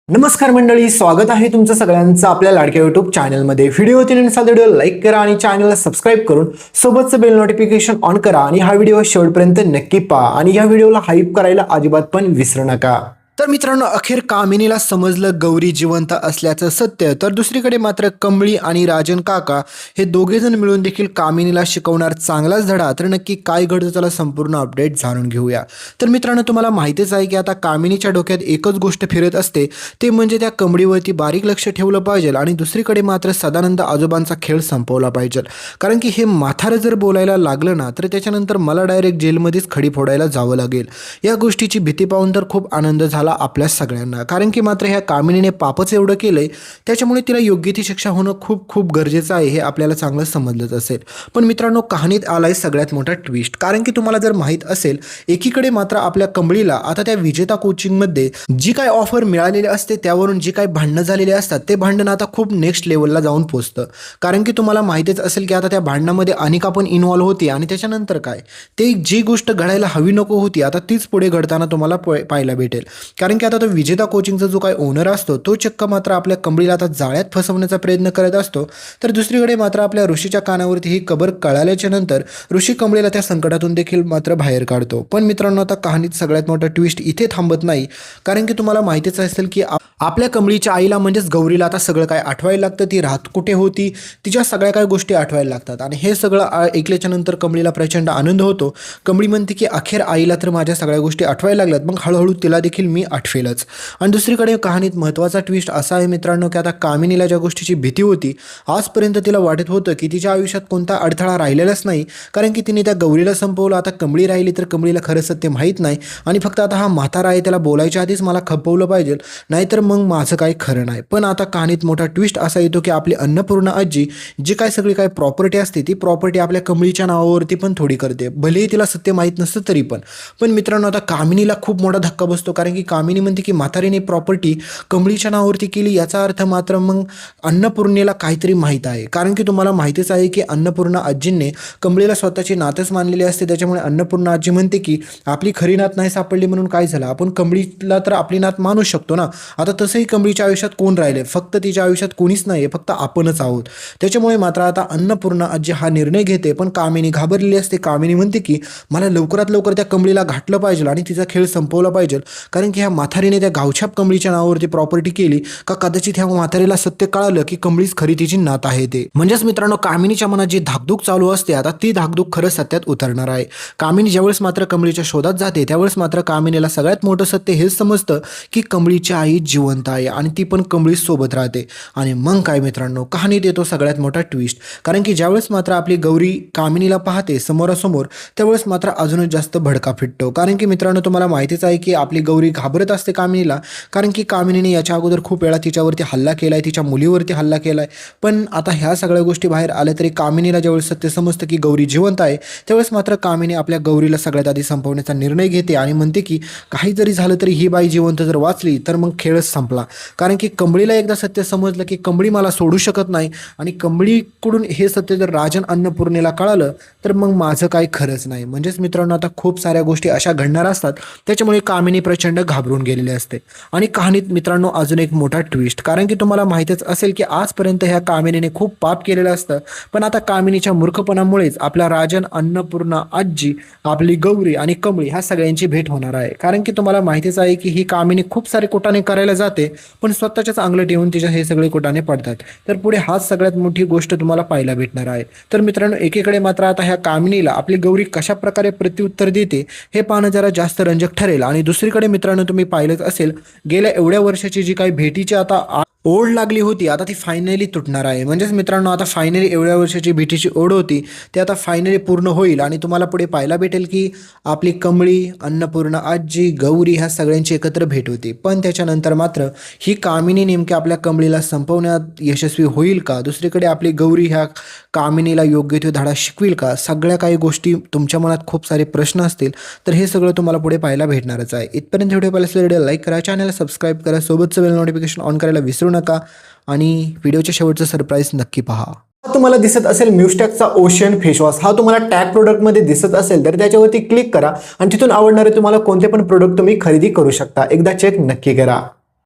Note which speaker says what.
Speaker 1: नमस्कार मंडळी, स्वागत आहे तुमचं सगळ्यांचं आपल्या लाडक्या YouTube चॅनलमध्ये। व्हिडिओतील व्हिडिओ लाईक करा आणि चॅनलला सबस्क्राईब करून सोबतचं बेल नोटिफिकेशन ऑन करा आणि हा व्हिडिओ शेवटपर्यंत नक्की पहा आणि या व्हिडिओला हाईप करायला अजिबात पण विसरू नका। तर मित्रांनो, अखेर कामिनीला समजलं गौरी जिवंत असल्याचं सत्य, तर दुसरीकडे मात्र कमळी आणि राजन काका हे दोघे जण मिळून देखील कामिनीला शिकवणार चांगलाच धडा। तर नक्की काय घडतं त्याला संपूर्ण अपडेट जाणून घेऊया। तर मित्रांनो, तुम्हाला माहितीच आहे की आता कामिनीच्या डोक्यात एकच गोष्ट फिरत असते, ते म्हणजे त्या कमळीवरती बारीक लक्ष ठेवलं पाहिजे आणि दुसरीकडे मात्र सदानंद आजोबांचा खेळ संपवला पाहिजे। कारण की हे म्हातारं जर बोलायला लागलं ना, तर त्याच्यानंतर मला डायरेक्ट जेलमध्येच खडी फोडायला जावं लागेल। या गोष्टीची भीती पाहून तर खूप आनंद झाला आपल्या सगळ्यांना, कारण की मात्र ह्या कामिनीने पापच एवढं केलंय, त्याच्यामुळे तिला योग्य ती शिक्षा होणं खूप खूप गरजेचं आहे हे आपल्याला चांगलं समजलंच असेल। पण मित्रांनो, कहाणीत आलाय सगळ्यात मोठा ट्विस्ट, कारण की तुम्हाला जर माहित असेल, एकीकडे मात्र आपल्या कमळीला आता त्या विजेता कोचिंगमध्ये जी काय ऑफर मिळालेली असते त्यावरून जी काय भांडणं झालेली असतात, ते भांडण आता खूप नेक्स्ट लेवलला जाऊन पोहोचतं। कारण की तुम्हाला माहितीच असेल की आता त्या भांडणामध्ये अनिका पण इन्व्हॉल्व होती आणि त्याच्यानंतर काय, ते जी गोष्ट घडायला हवी नको होती आता तीच पुढे घडताना तुम्हाला पाहायला भेटेल। कारण की आता तो विजेता कोचिंगचा जो काही ओनर असतो, तो चक्क मात्र आपल्या कमळीला आता जाळ्यात फसवण्याचा प्रयत्न करत असतो। तर दुसरीकडे मात्र आपल्या ऋषीच्या कानावरती ही खबर कळाल्याच्या नंतर ऋषी कमळीला त्या संकटातून देखील मात्र बाहेर काढतो। पण मित्रांनो, आता कहाणीत सगळ्यात मोठा ट्विस्ट इथे थांबत नाही, कारण की तुम्हाला माहितीच असेल की आपल्या कमळीच्या आईला म्हणजेच गौरीला आता सगळं काय आठवायला लागतं, ती राहत कुठे होती, तिच्या सगळ्या काय गोष्टी आठवायला लागतात आणि हे सगळं ऐकल्याच्या नंतर कमळीला प्रचंड आनंद होतो। कमळी म्हणते की अखेर आईला तर माझ्या सगळ्या गोष्टी आठवायला लागल्यात, मग हळूहळू तिला देखील मी आठवेलच। आणि दुसरीकडे कहाणीत महत्त्वाचा ट्विस्ट असा आहे मित्रांनो, की आता कामिनीला ज्या गोष्टीची भीती होती, आजपर्यंत तिला वाटत होतं की तिच्या आयुष्यात कोणता अडथळा राहिलेलाच नाही, कारण की तिने त्या गौरीला संपवलं। आता कमळी राहिली तर कमळीला खरं सत्य माहीत नाही आणि फक्त आता हा म्हातारा आहे, त्याला बोलायच्या आधीच मला खपवलं पाहिजे, नाहीतर मग माझं काही खरं नाही। पण आता कहाणीत मोठा ट्विस्ट असा येतो की आपली अन्नपूर्णा आजी जी काय सगळी काय प्रॉपर्टी असते, ती प्रॉपर्टी आपल्या कमळीच्या नावावरती पण थोडी करते, भलेही तिला सत्य माहीत नसतं तरी पण मित्रांनो, आता कामिनीला खूप मोठा धक्का बसतो, कारण की कामिनी म्हणते की म्हातारीने प्रॉपर्टी कमळीच्या नावावरती केली, याचा अर्थ मात्र मग अन्नपूर्णेला काहीतरी माहीत आहे। कारण की तुम्हाला माहितीच आहे की अन्नपूर्णा आजींनी कमळीला स्वतःची नातच मानलेली असते, त्याच्यामुळे अन्नपूर्णा आजी म्हणते की आपली खरी नात नाही सापडली म्हणून काय झालं, आपण कमळीला तर आपली नात मानू शकतो ना। आता तसंही कमळीच्या आयुष्यात कोण राहिले, फक्त तिच्या आयुष्यात कोणीच नाही, फक्त आपणच आहोत। त्याच्यामुळे मात्र आता अन्नपूर्णा आजी हा निर्णय घेते, पण कामिनी घाबरलेली असते। कामिनी म्हणते की मला लवकरात लवकर त्या कमळीला घातलं पाहिजे आणि तिचा खेळ संपवला पाहिजे, कारण की ह्या म्हातारीने त्या गावछाप कमळीच्या नावावरती प्रॉपर्टी केली का कदाचित ह्या म्हातारीला सत्य कळालं की कमळीच खरी तिची नात आहे ते। म्हणजेच मित्रांनो, कामिनीच्या मनात जी धाकधूक चालू असते, आता ती धाकधूक खरं सत्यात उतरणार आहे। कामिनी ज्यावेळेस मात्र कमळीच्या शोधात जाते, त्यावेळेस मात्र कामिनीला सगळ्यात मोठं सत्य हेच समजतं की कमळीची आई जिवंत आहे आणि ती पण कमळी सोबत राहते। आणि मग काय मित्रांनो, कहाणीत येतो सगळ्यात मोठा ट्विस्ट, कारण की ज्यावेळेस मात्र आपली गौरी कामिनीला पाहते समोरासमोर, त्यावेळेस मात्र अजूनच जास्त भडका फिटतो। कारण की मित्रांनो, तुम्हाला माहितीच आहे की आपली गौरी घाबरत असते कामिनीला, कारण की कामिनीने याच्या अगोदर खूप वेळा तिच्यावरती हल्ला केलाय, तिच्या मुलीवरती हल्ला केलाय। पण आता ह्या सगळ्या गोष्टी बाहेर आल्या तरी कामिनीला ज्यावेळेस सत्य समजतं की गौरी जिवंत आहे, त्यावेळेस मात्र कामिनी आपल्या गौरीला सगळ्यात आधी संपवण्याचा निर्णय घेते आणि म्हणते की काही जरी झालं तरी ही बाई जिवंत जर वाचली तर मग खेळच संपला। कारण की कमळीला एकदा सत्य समजलं की कमळी मला सोडू शकत नाही आणि कमळीकडून हे सत्य जर राजन अन्नपूर्णेला कळालं तर मग माझं काही खरंच नाही। म्हणजेच मित्रांनो, आता खूप साऱ्या गोष्टी अशा घडणार असतात, त्याच्यामुळे कामिनी प्रचंड घाबरून गेलेली असते। आणि कहाणीत मित्रांनो अजून एक मोठा ट्विस्ट, कारण की तुम्हाला माहितीच असेल की आजपर्यंत ह्या कामिनीने खूप पाप केलेलं असतं, पण आता कामिनीच्या मूर्खपणामुळेच आपला राजन, अन्नपूर्णा आजी, आपली गौरी आणि कमळी ह्या सगळ्यांची भेट होणार आहे। कारण की तुम्हाला माहितीच आहे की ही कामिनी खूप सारे कुटाणे करायला जाते, पण स्वतःच्याच अंगलट येऊन तिच्या हे सगळे कुटाणे पडतात। तर पुढे हाच सगळ्यात मोठी गोष्ट तुम्हाला पाहायला भेटणार आहे। तर मित्रांनो, एकीकडे मात्र आता ह्या कामिनीला आपली गौरी कशा प्रकारे प्रत्युत्तर देते हे पाहणं जरा जास्त रंजक ठरेल। आणि दुसरीकडे मित्रांनो, तुम्ही पाहिलंच असेल, गेल्या एवढ्या वर्षाची जी काही भेटीची आता ओढ लागली होती, आता ती फायनली तुटणार आहे। म्हणजेच मित्रांनो, आता फायनली एवढ्या वर्षाची भेटीची ओढ होती ती आता फायनली पूर्ण होईल आणि तुम्हाला पुढे पाहायला भेटेल की आपली कमळी, अन्नपूर्णा आजी, गौरी ह्या सगळ्यांची एकत्र भेट होती। पण त्याच्यानंतर मात्र ही कामिनी नेमक्या आपल्या कमळीला संपवण्यात यशस्वी होईल का, दुसरीकडे आपली गौरी ह्या कामिनीला योग्य तो धडा शिकविल का, सगळ्या काही गोष्टी तुमच्या मनात खूप सारे प्रश्न असतील, तर हे सगळं तुम्हाला पुढे पाहायला भेटणारच आहे। इथपर्यंत व्हिडिओ पाहिल्यास व्हिडिओ लाईक करा, चॅनलला सबस्क्राईब करा, सोबतचं बेल नोटिफिकेशन ऑन करायला विसरू नका आणि व्हिडिओच्या शेवटचं सरप्राईज नक्की पहा। तुम्हाला दिसत असेल म्यूस्टॅकचा ओशन फेसवॉश, हा तुम्हाला टॅग प्रोडक्टमध्ये दिसत असेल तर त्याच्यावरती क्लिक करा आणि तिथून आवडणारे तुम्हाला कोणते पण प्रोडक्ट तुम्ही खरेदी करू शकता। एकदा चेक नक्की करा।